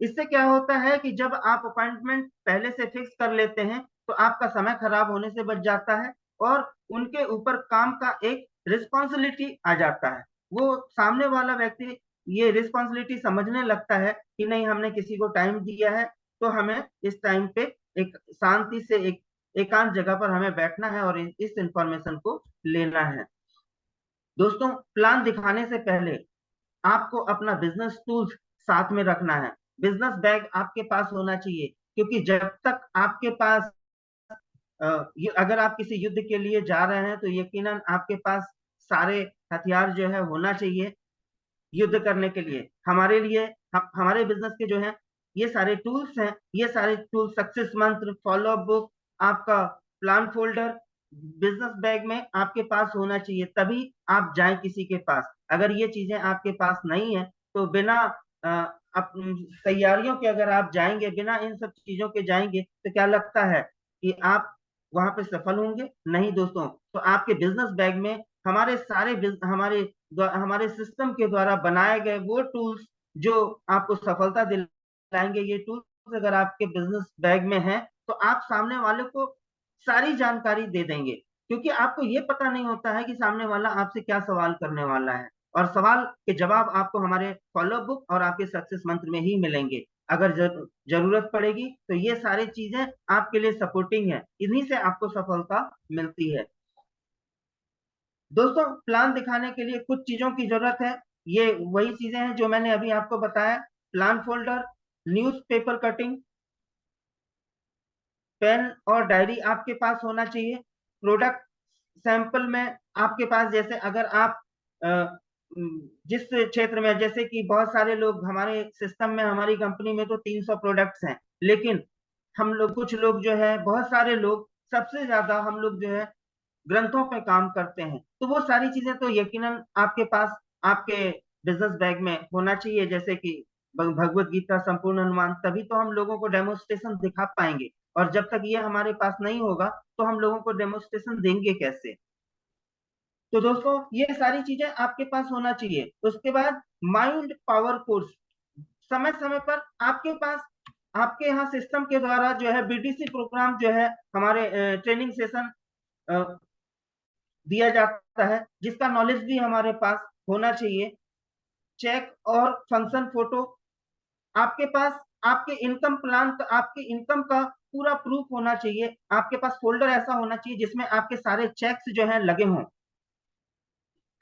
इससे क्या होता है कि जब आप अपॉइंटमेंट पहले से फिक्स कर लेते हैं तो आपका समय खराब होने से बच जाता है, और उनके ऊपर काम का एक रिस्पॉन्सिबिलिटी आ जाता है। वो सामने वाला व्यक्ति ये रिस्पॉन्सिबिलिटी समझने लगता है कि नहीं, हमने किसी को टाइम दिया है तो हमें इस टाइम पे एक शांति से एक एकांत जगह पर हमें बैठना है और इस इंफॉर्मेशन को लेना है। दोस्तों, प्लान दिखाने से पहले आपको अपना बिजनेस टूल्स साथ में रखना है। बिजनेस बैग आपके पास होना चाहिए, क्योंकि जब तक आपके पास अगर आप किसी युद्ध के लिए जा रहे हैं तो यकीनन आपके पास सारे हथियार जो है होना चाहिए युद्ध करने के लिए। हमारे लिए हमारे बिजनेस के जो है ये सारे टूल्स हैं, ये सारे टूल्स सक्सेस मंत्र, फॉलो अप बुक, आपका प्लान फोल्डर बिजनेस बैग में आपके पास होना चाहिए, तभी आप जाएं किसी के पास। अगर ये चीजें आपके पास नहीं है तो बिना अ, तैयारियों के अगर आप जाएंगे, बिना इन सब चीजों के जाएंगे, तो क्या लगता है कि आप वहां पे सफल होंगे? नहीं दोस्तों। तो आपके बिजनेस बैग में हमारे सारे हमारे सिस्टम के द्वारा बनाए गए वो टूल्स जो आपको सफलता दिलाएंगे, ये टूल्स अगर आपके बिजनेस बैग में है तो आप सामने वाले को सारी जानकारी दे देंगे, क्योंकि आपको ये पता नहीं होता है कि सामने वाला आपसे क्या सवाल करने वाला है, और सवाल के जवाब आपको हमारे फॉलो बुक और आपके सक्सेस मंत्र में ही मिलेंगे। अगर जरूरत पड़ेगी तो ये सारी चीजें आपके लिए सपोर्टिंग है, इन्हीं से आपको सफलता मिलती है। दोस्तों, प्लान दिखाने के लिए कुछ चीजों की जरूरत है। ये वही चीजें हैं जो मैंने अभी आपको बताया। Plan folder, newspaper cutting, pen और डायरी आपके पास होना चाहिए। प्रोडक्ट सैंपल में आपके पास, जैसे अगर आप अ, जिस क्षेत्र में, जैसे कि बहुत सारे लोग हमारे सिस्टम में, हमारी कंपनी में तो 300 प्रोडक्ट्स हैं, लेकिन हम लोग, कुछ लोग जो है, बहुत सारे लोग, सबसे ज्यादा हम लोग जो है ग्रंथों पे काम करते हैं, तो वो सारी चीजें तो यकीनन आपके पास आपके बिजनेस बैग में होना चाहिए, जैसे कि भगवत गीता, संपूर्ण अनुमान, तभी तो हम लोगों को डेमोस्ट्रेशन दिखा पाएंगे। और जब तक ये हमारे पास नहीं होगा तो हम लोगों को डेमोस्ट्रेशन देंगे कैसे? तो दोस्तों, ये सारी चीजें आपके पास होना चाहिए। उसके बाद माइंड पावर कोर्स, समय समय पर आपके पास, आपके यहाँ सिस्टम के द्वारा जो है बीटीसी प्रोग्राम जो है, हमारे ट्रेनिंग सेशन दिया जाता है, जिसका नॉलेज भी हमारे पास होना चाहिए। चेक और फंक्शन फोटो आपके पास, आपके इनकम प्लान, आपके इनकम का पूरा प्रूफ होना चाहिए। आपके पास फोल्डर ऐसा होना चाहिए जिसमें आपके सारे चेक्स जो है लगे हों।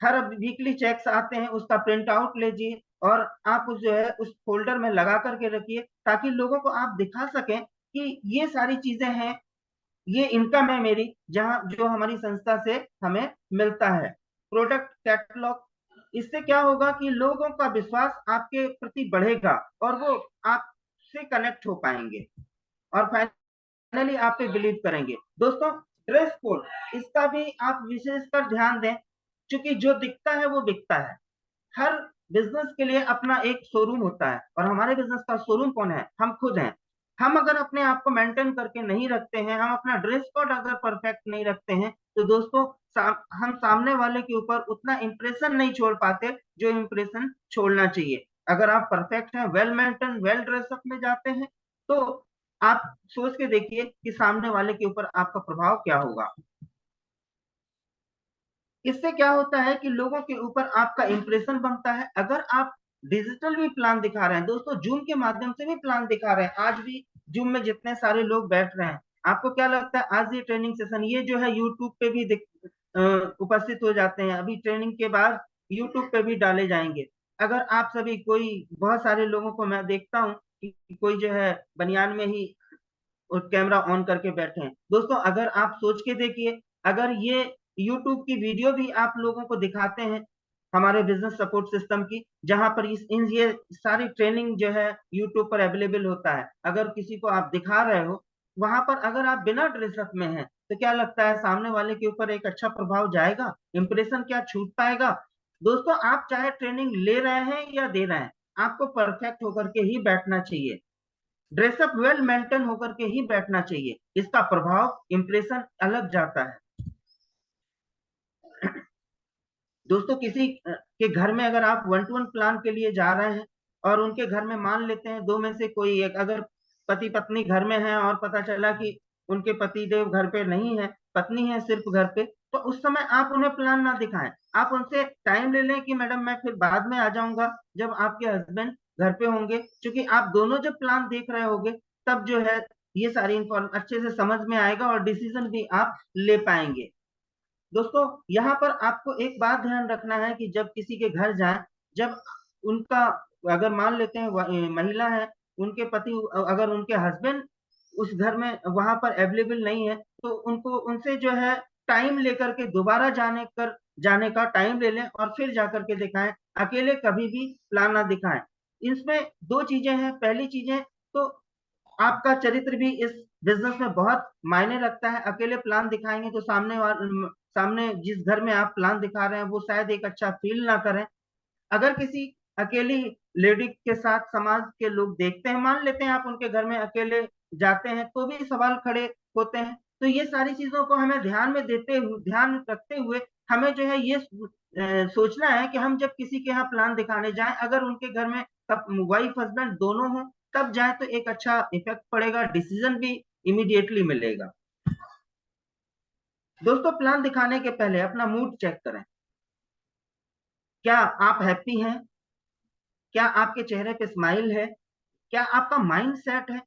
हर वीकली चेक्स आते हैं, उसका प्रिंट आउट लीजिए और आप उस जो है उस फोल्डर में लगा करके रखिए, ताकि लोगों को आप दिखा सकें कि ये सारी चीजें हैं, ये इनकम है मेरी, जहां जो हमारी संस्था से हमें मिलता है। प्रोडक्ट कैटलॉग, इससे क्या होगा कि लोगों का विश्वास आपके प्रति बढ़ेगा और वो आपसे कनेक्ट हो पाएंगे और फाइनली आप पे बिलीव करेंगे। दोस्तों, ड्रेस कोड, इसका भी आप विशेषकर ध्यान दें, क्योंकि जो दिखता है वो बिकता है। हर बिजनेस के लिए अपना एक शोरूम होता है, और हमारे बिजनेस का शोरूम कौन है? हम खुद हैं। हम अगर अपने आप को मेंटेन करके नहीं रखते हैं, हम अपना ड्रेस कोड अगर परफेक्ट नहीं रखते हैं, तो दोस्तों हम सामने वाले के ऊपर उतना इंप्रेशन नहीं छोड़ पाते जो इंप्रेशन छोड़ना चाहिए। अगर आप परफेक्ट हैं, वेल मेंटेन, वेल ड्रेसअप में जाते हैं, तो आप सोच के देखिए कि सामने वाले के ऊपर आपका प्रभाव क्या होगा। इससे क्या होता है कि लोगों के ऊपर आपका इंप्रेशन बनता है। अगर आप डिजिटल भी प्लान दिखा रहे हैं, दोस्तों जूम के माध्यम से भी प्लान दिखा रहे हैं, आज भी जूम में जितने सारे लोग बैठ रहे हैं, आपको क्या लगता है आज ये ट्रेनिंग सेशन ये जो है यूट्यूब पे भी उपस्थित हो जाते हैं, अभी ट्रेनिंग के बाद यूट्यूब पे भी डाले जाएंगे। अगर आप सभी, कोई बहुत सारे लोगों को मैं देखता हूँ कि कोई जो है बनियान में ही और कैमरा ऑन करके बैठे हैं। दोस्तों, अगर आप सोच के देखिए, अगर ये यूट्यूब की वीडियो भी आप लोगों को दिखाते हैं हमारे बिजनेस सपोर्ट सिस्टम की, जहां पर इस इन ये सारी ट्रेनिंग जो है यूट्यूब पर अवेलेबल होता है, अगर किसी को आप दिखा रहे हो वहां पर, अगर आप बिना ड्रेसअप में हैं, तो क्या लगता है सामने वाले के ऊपर एक अच्छा प्रभाव जाएगा? इंप्रेशन क्या छूट पाएगा? दोस्तों, आप चाहे ट्रेनिंग ले रहे हैं या दे रहे हैं, आपको परफेक्ट होकर के ही बैठना चाहिए, ड्रेसअप वेल मेंटेन होकर के ही बैठना चाहिए, इसका प्रभाव इंप्रेशन अलग जाता है। दोस्तों, किसी के घर में अगर आप वन टू वन प्लान के लिए जा रहे हैं और उनके घर में मान लेते हैं दो में से कोई एक, अगर पति पत्नी घर में है और पता चला कि उनके पति देव घर पे नहीं है, पत्नी है सिर्फ घर पे, तो उस समय आप उन्हें प्लान ना दिखाएं। आप उनसे टाइम ले लें कि मैडम मैं फिर बाद में आ जाऊंगा जब आपके हस्बैंड घर पे होंगे, क्योंकि आप दोनों जब प्लान देख रहे होंगे तब जो है ये सारी इंफॉर्म अच्छे से समझ में आएगा और डिसीजन भी आप ले पाएंगे। दोस्तों, यहाँ पर आपको एक बात ध्यान रखना है कि जब किसी के घर जाए, जब उनका, अगर मान लेते हैं महिला है, उनके पति, अगर उनके हस्बैंड उस घर में वहां पर अवेलेबल नहीं है, तो उनको उनसे जो है टाइम लेकर के दोबारा जाने का टाइम ले लें और फिर जाकर के दिखाएं। अकेले कभी भी प्लान ना दिखाएं। इसमें दो चीजें हैं। पहली चीजें तो आपका चरित्र भी इस बिजनेस में बहुत मायने रखता है। अकेले प्लान दिखाएंगे तो सामने जिस घर में आप प्लान दिखा रहे हैं वो शायद एक अच्छा फील ना करें। अगर किसी अकेली लेडी के साथ समाज के लोग देखते हैं, मान लेते हैं आप उनके घर में अकेले जाते हैं, तो भी सवाल खड़े होते हैं। तो ये सारी चीजों को हमें ध्यान रखते हुए हमें जो है ये सोचना है कि हम जब किसी के यहाँ प्लान दिखाने जाएं, अगर उनके घर में वाइफ हस्बैंड दोनों हो तब जाए तो एक अच्छा इफेक्ट पड़ेगा, डिसीजन भी इमीडिएटली मिलेगा। दोस्तों, प्लान दिखाने के पहले अपना मूड चेक करें। क्या आप हैप्पी हैं? क्या आपके चेहरे पे स्माइल है? क्या आपका माइंड सेट है?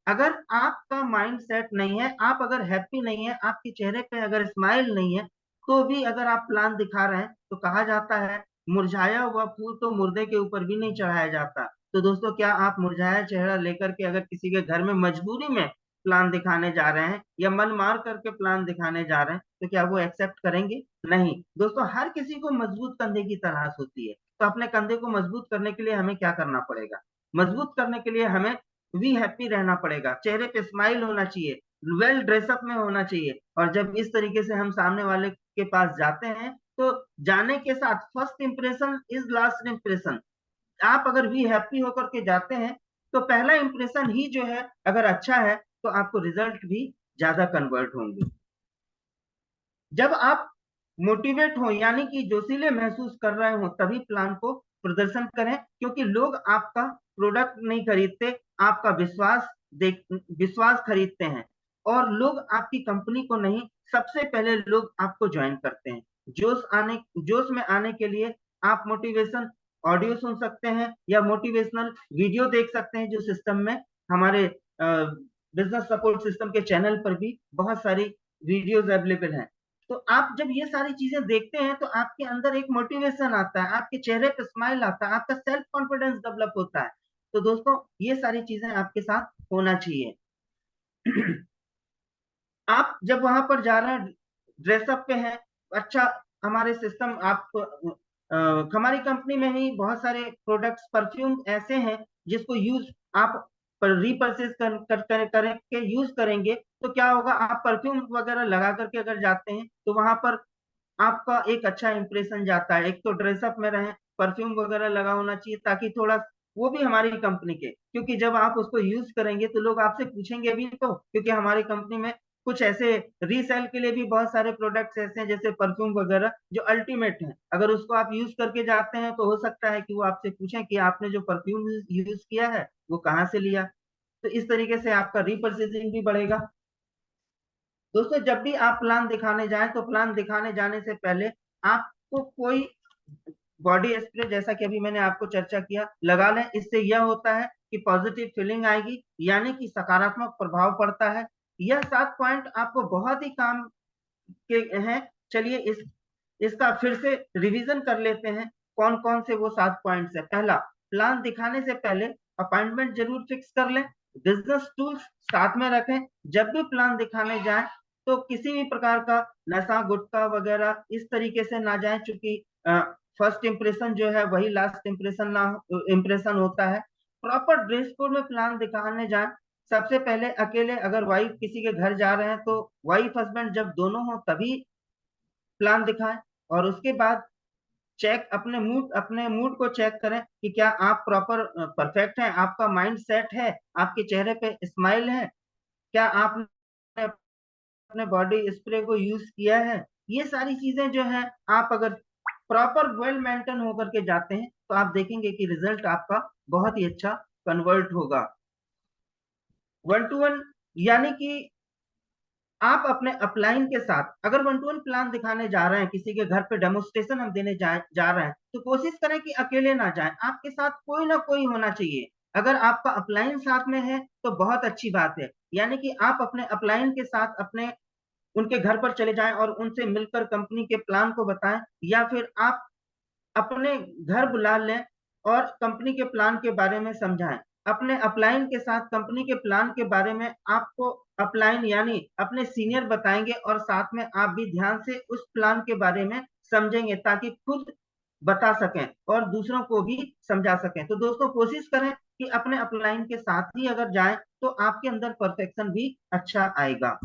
अगर आपका माइंड सेट नहीं है, आप अगर हैप्पी नहीं है, आपके चेहरे पे अगर स्माइल नहीं है, तो भी अगर आप प्लान दिखा रहे हैं, तो कहा जाता है मुरझाया हुआ फूल तो मुर्दे के ऊपर भी नहीं चढ़ाया जाता। तो दोस्तों, क्या आप मुरझाया चेहरा लेकर के अगर किसी के घर में मजबूरी में प्लान दिखाने जा रहे हैं या मन मार करके प्लान दिखाने जा रहे हैं, तो क्या वो एक्सेप्ट करेंगे? नहीं। दोस्तों, हर किसी को मजबूत कंधे की तलाश होती है। तो अपने कंधे को मजबूत करने के लिए हमें क्या करना पड़ेगा? मजबूत करने के लिए हमें वी हैप्पी रहना पड़ेगा, चेहरे पे स्माइल होना चाहिए, वेल ड्रेसअप में होना चाहिए। और जब इस तरीके से हम सामने वाले के पास जाते हैं, तो जाने के साथ first impression is last impression. आप अगर वी हैप्पी होकर के जाते हैं, तो पहला इंप्रेशन ही जो है अगर अच्छा है, तो आपको रिजल्ट भी ज्यादा कन्वर्ट होंगे। जब आप मोटिवेट हो यानी कि जोशीले महसूस कर रहे हो, तभी प्लान को प्रदर्शन करें, क्योंकि लोग आपका प्रोडक्ट नहीं खरीदते, आपका विश्वास खरीदते हैं। और लोग आपकी कंपनी को नहीं, सबसे पहले लोग आपको ज्वाइन करते हैं। जोश में आने के लिए आप मोटिवेशन ऑडियो सुन सकते हैं या मोटिवेशनल वीडियो देख सकते हैं, जो सिस्टम में हमारे बिजनेस सपोर्ट सिस्टम के चैनल पर भी बहुत सारी वीडियोस अवेलेबल हैं। तो आप जब ये सारी चीजें देखते हैं, तो आपके अंदर एक मोटिवेशन आता है, आपके चेहरे पे स्माइल आता है, आपका सेल्फ कॉन्फिडेंस डेवलप होता है। तो दोस्तों, ये सारी चीजें आपके साथ होना चाहिए। आप जब वहां पर जा रहे हैं, ड्रेसअप पे हैं, अच्छा, हमारे सिस्टम आप हमारी कंपनी में ही बहुत सारे प्रोडक्ट्स, परफ्यूम ऐसे हैं जिसको यूज आप रीपर्चेज करके यूज करेंगे, तो क्या होगा, आप परफ्यूम वगैरह लगा करके अगर जाते हैं, तो वहां पर आपका एक अच्छा इंप्रेशन जाता है। एक तो ड्रेसअप में रहे, परफ्यूम वगैरह लगा होना चाहिए, ताकि थोड़ा वो भी हमारी कंपनी के, क्योंकि जब आप उसको यूज करेंगे तो लोग आपसे पूछेंगे भी, तो क्योंकि हमारी कंपनी में कुछ ऐसे रीसेल के लिए भी बहुत सारे प्रोडक्ट्स ऐसे हैं, जैसे परफ्यूम वगैरह, जो अल्टीमेट हैं। अगर उसको आप यूज करके जाते हैं, तो हो सकता है कि वो आपसे पूछें कि आपने जो परफ्यूम यूज किया है वो कहाँ से लिया। तो इस तरीके से आपका रीपर्चेजिंग भी बढ़ेगा। दोस्तों, जब भी आप प्लान दिखाने जाएं, तो प्लान दिखाने जाने से पहले आपको कोई बॉडी स्प्रे, जैसा कि अभी मैंने आपको चर्चा किया, लगा लें। इससे यह होता है कि पॉजिटिव फीलिंग आएगी, यानी कि सकारात्मक प्रभाव पड़ता है। यह 7 पॉइंट आपको बहुत ही काम के हैं। चलिए इसका फिर से रिवीजन कर लेते हैं, कौन कौन से वो 7 पॉइंट्स है। पहला, प्लान दिखाने से पहले अपॉइंटमेंट जरूर फिक्स कर लें। बिजनेस टूल्स साथ में रखें। जब भी प्लान दिखाने जाएं, तो किसी भी प्रकार का नशा गुटखा वगैरह इस तरीके से ना जाएं, चूंकि फर्स्ट इंप्रेशन जो है वही लास्ट इंप्रेशन ना इंप्रेशन होता है। प्रॉपर ड्रेस कोड में प्लान दिखाने जाएं। सबसे पहले अकेले अगर वाइफ किसी के घर जा रहे हैं, तो वाइफ हस्बैंड जब दोनों हो तभी प्लान दिखाएं। और उसके बाद अपने मूड को चेक करें कि क्या आप प्रॉपर परफेक्ट हैं, आपका माइंड सेट है, आपके चेहरे पे स्माइल है, क्या आपने अपने बॉडी स्प्रे को यूज किया है। ये सारी चीजें जो है, आप अगर प्रॉपर वेल मेंटेन होकर के जाते हैं, तो आप देखेंगे कि रिजल्ट आपका बहुत ही अच्छा कन्वर्ट होगा। 1 to 1 यानी कि आप अपने अपलाइन के साथ अगर 1 to 1 प्लान दिखाने जा रहे हैं, किसी के घर पे डेमोस्ट्रेशन हम देने जा रहे हैं, तो कोशिश करें कि अकेले ना जाएं, आपके साथ कोई ना कोई होना चाहिए। अगर आपका अपलाइन साथ में है तो बहुत अच्छी बात है, यानी कि आप अपने अपलाइन के साथ अपने उनके घर पर चले जाएं और उनसे मिलकर कंपनी के प्लान को बताएं, या फिर आप अपने घर बुला लें और कंपनी के प्लान के बारे में समझाएं। अपने अपलाइन के साथ कंपनी के प्लान के बारे में आपको अपलाइन यानी अपने सीनियर बताएंगे, और साथ में आप भी ध्यान से उस प्लान के बारे में समझेंगे ताकि खुद बता सकें और दूसरों को भी समझा सकें। तो दोस्तों, कोशिश करें कि अपने अपलाइन के साथ ही अगर जाएं तो आपके अंदर परफेक्शन भी अच्छा आएगा।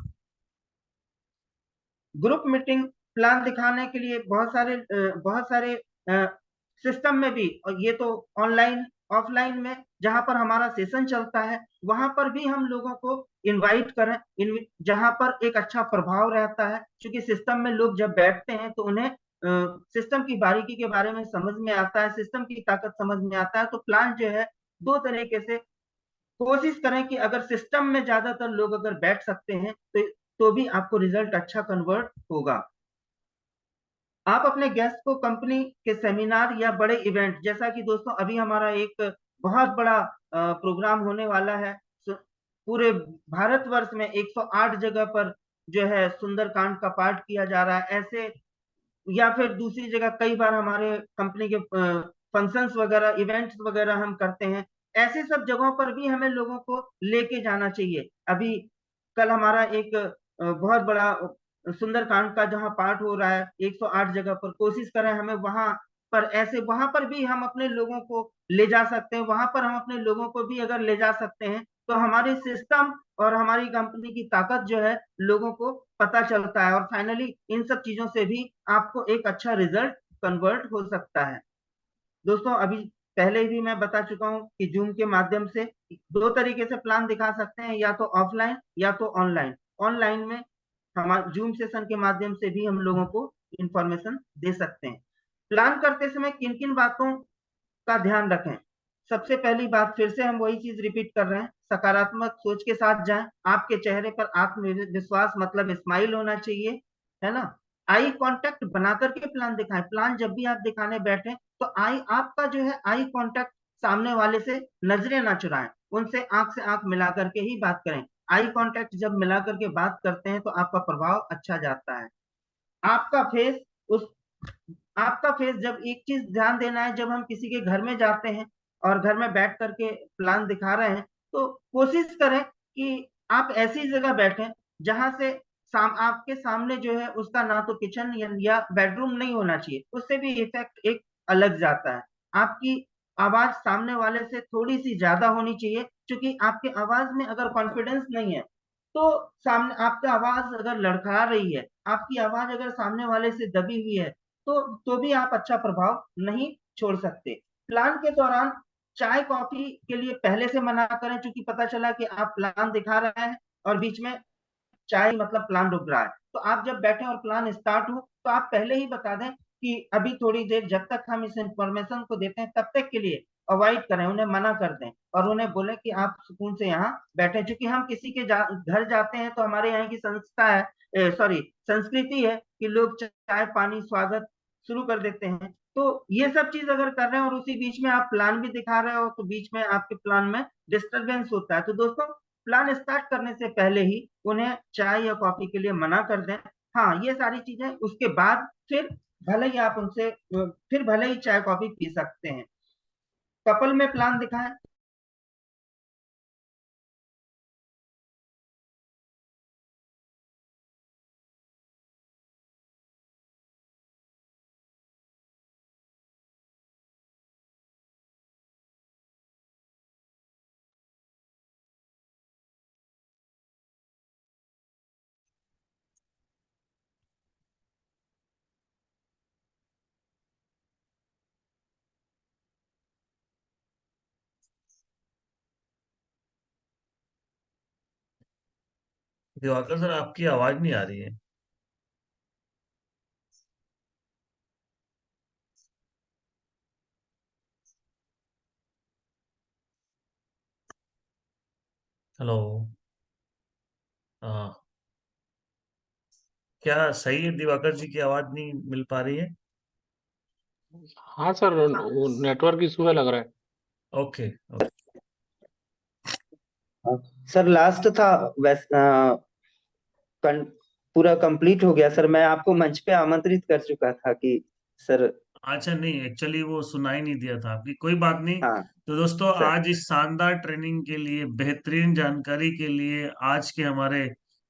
ग्रुप मीटिंग प्लान दिखाने के लिए बहुत सारे सिस्टम में भी, और ये तो ऑनलाइन ऑफलाइन में जहां पर हमारा सेशन चलता है वहां पर भी हम लोगों को इनवाइट करें, जहां पर एक अच्छा प्रभाव रहता है, क्योंकि सिस्टम में लोग जब बैठते हैं तो उन्हें सिस्टम की बारीकी के बारे में समझ में आता है, सिस्टम की ताकत समझ में आता है। तो प्लान जो है दो तरीके से कोशिश करें कि अगर सिस्टम में ज्यादातर लोग अगर बैठ सकते हैं तो भी आपको रिजल्ट अच्छा कन्वर्ट होगा। आप अपने गेस्ट को कंपनी के सेमिनार या बड़े इवेंट, जैसा कि दोस्तों अभी हमारा एक बहुत बड़ा प्रोग्राम होने वाला है, पूरे भारतवर्ष में 108 जगह पर जो है सुंदरकांड का पाठ किया जा रहा है, ऐसे या फिर दूसरी जगह कई बार हमारे कंपनी के फंक्शंस वगैरह इवेंट्स वगैरह हम करते हैं। ऐसे सब जगहों पर भी हमें लोगों को लेके जाना चाहिए। अभी कल हमारा एक बहुत बड़ा सुंदरकांड का जहां पाठ हो रहा है 108 जगह पर, कोशिश करें हमें वहां पर भी हम अपने लोगों को ले जा सकते हैं। वहां पर हम अपने लोगों को भी अगर ले जा सकते हैं तो हमारी सिस्टम और हमारी कंपनी की ताकत जो है लोगों को पता चलता है, और फाइनली इन सब चीजों से भी आपको एक अच्छा रिजल्ट कन्वर्ट हो सकता है। दोस्तों, अभी पहले भी मैं बता चुका हूं कि जूम के माध्यम से दो तरीके से प्लान दिखा सकते हैं, या तो ऑफलाइन या तो ऑनलाइन। ऑनलाइन में हमारे जूम सेशन के माध्यम से भी हम लोगों को इंफॉर्मेशन दे सकते हैं। प्लान करते समय किन किन बातों का ध्यान रखें? सबसे पहली बात, फिर से हम वही चीज रिपीट कर रहे हैं, सकारात्मक सोच के साथ जाएं। आपके चेहरे पर आत्मविश्वास मतलब स्माइल होना चाहिए, है ना। आई कांटेक्ट बना करके प्लान दिखाएं। प्लान जब भी आप दिखाने बैठे तो आई आपका जो है आई कांटेक्ट, सामने वाले से नजरें ना चुराएं, उनसे आंख से आंख मिला करके ही बात करें। आई कांटेक्ट जब मिला करके बात करते हैं तो आपका प्रभाव अच्छा जाता है। आपका फेस उस आपका फेस, जब एक चीज ध्यान देना है, जब हम किसी के घर में जाते हैं और घर में बैठ करके प्लान दिखा रहे हैं तो कोशिश करें कि आप ऐसी जगह बैठें जहां से आपके सामने जो है उसका ना तो किचन या बेडरूम नहीं होना चाहिए, उससे भी इफेक्ट एक अलग जाता है। आपकी आवाज सामने वाले से थोड़ी सी ज्यादा होनी चाहिए, क्योंकि आपके आवाज में अगर कॉन्फिडेंस नहीं है तो सामने आपका आवाज अगर लड़खड़ा रही है, आपकी आवाज अगर सामने वाले से दबी हुई है तो भी आप अच्छा प्रभाव नहीं छोड़ सकते। प्लान के दौरान चाय कॉफी के लिए पहले से मना करें, क्योंकि पता चला कि आप प्लान दिखा रहे हैं और बीच में चाय मतलब प्लान रुक रहा है, तो आप जब बैठे और प्लान स्टार्ट हो तो आप पहले ही बता दें कि अभी थोड़ी देर, जब तक हम इस इंफॉर्मेशन को देते हैं तब तक के लिए अवॉइड करें, उन्हें मना कर दें और उन्हें बोले कि आप सुकून से यहाँ बैठे। क्योंकि हम किसी के घर जाते हैं तो हमारे यहाँ की संस्था है, सॉरी, संस्कृति है कि लोग चाय पानी स्वागत शुरू कर देते हैं। तो ये सब चीज अगर कर रहे हैं और उसी बीच में आप प्लान भी दिखा रहे हो तो बीच में आपके प्लान में डिस्टरबेंस होता है। तो दोस्तों, प्लान स्टार्ट करने से पहले ही उन्हें चाय या कॉफी के लिए मना कर दें। हाँ, ये सारी चीजें उसके बाद फिर भले ही चाय कॉफी पी सकते हैं। कपल में प्लान दिखाएं। दिवाकर सर, आपकी आवाज नहीं आ रही है। हेलो। हाँ। क्या सही है, दिवाकर जी की आवाज नहीं मिल पा रही है? हाँ सर, वो नेटवर्क इशू है लग रहा है। Okay, okay. सर लास्ट था, वैस कन, पूरा कंप्लीट हो गया सर। मैं आपको मंच पे आमंत्रित कर चुका था कि सर। अच्छा, नहीं एक्चुअली वो सुनाई नहीं दिया था आपकी, कोई बात नहीं। हाँ तो दोस्तों, सर। आज इस शानदार ट्रेनिंग के लिए, बेहतरीन जानकारी के लिए, आज के हमारे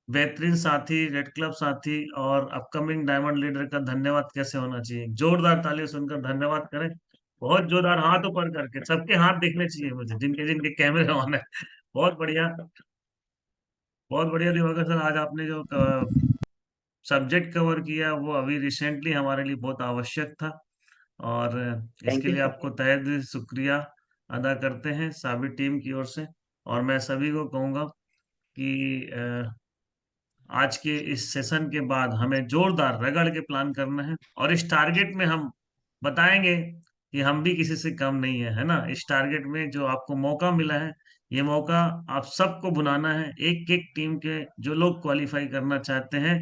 बेहतरीन साथी, रेड क्लब साथी और अपकमिंग डायमंड लीडर का धन्यवाद कैसे होना चाहिए, जोरदार तालियां सुनकर धन्यवाद करें। बहुत जोरदार, हाथ ऊपर करके सबके हाथ दिखने चाहिए मुझे, जिनके जिनके कैमरे ऑन है। बहुत बढ़िया, बहुत बढ़िया दिवाकर सर, आज आपने जो सब्जेक्ट कवर किया वो अभी रिसेंटली हमारे लिए बहुत आवश्यक था। और थैंक इसके यू लिए सर। आपको तहे दिल से शुक्रिया अदा करते हैं सभी टीम की ओर से। और मैं सभी को कहूँगा कि आज के इस सेशन के बाद हमें जोरदार रगड़ के प्लान करना है, और इस टारगेट में हम बताएंगे कि हम भी किसी से कम नहीं है ना। इस टारगेट में जो आपको मौका मिला है, ये मौका आप सबको बुलाना है, एक एक टीम के जो लोग क्वालिफाई करना चाहते हैं,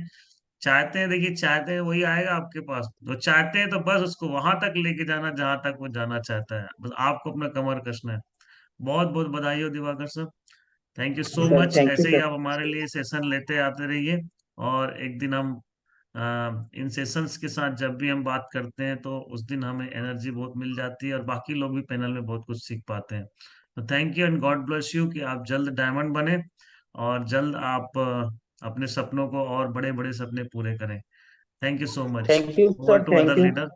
देखिए चाहते हैं वही आएगा आपके पास, वो चाहते हैं तो बस उसको वहां तक लेके जाना जहां तक वो जाना चाहता है, बस आपको अपना कमर कसना है। बहुत बहुत बधाई हो Diwakar sir, thank you so sir much. Thank you ऐसे ही सर। आप हमारे लिए सेशन लेते आते रहिए। और एक दिन हम इन सेशंस के साथ जब भी हम बात करते हैं तो उस दिन हमें एनर्जी बहुत मिल जाती है, और बाकी लोग भी पैनल में बहुत कुछ सीख पाते हैं। तो thank you and God bless you कि आप जल्द डायमंड बने, और जल्द आप अपने सपनों को और बड़े बड़े सपने पूरे करें। Thank you so much. Thank you over sir. To thank other you. Leader.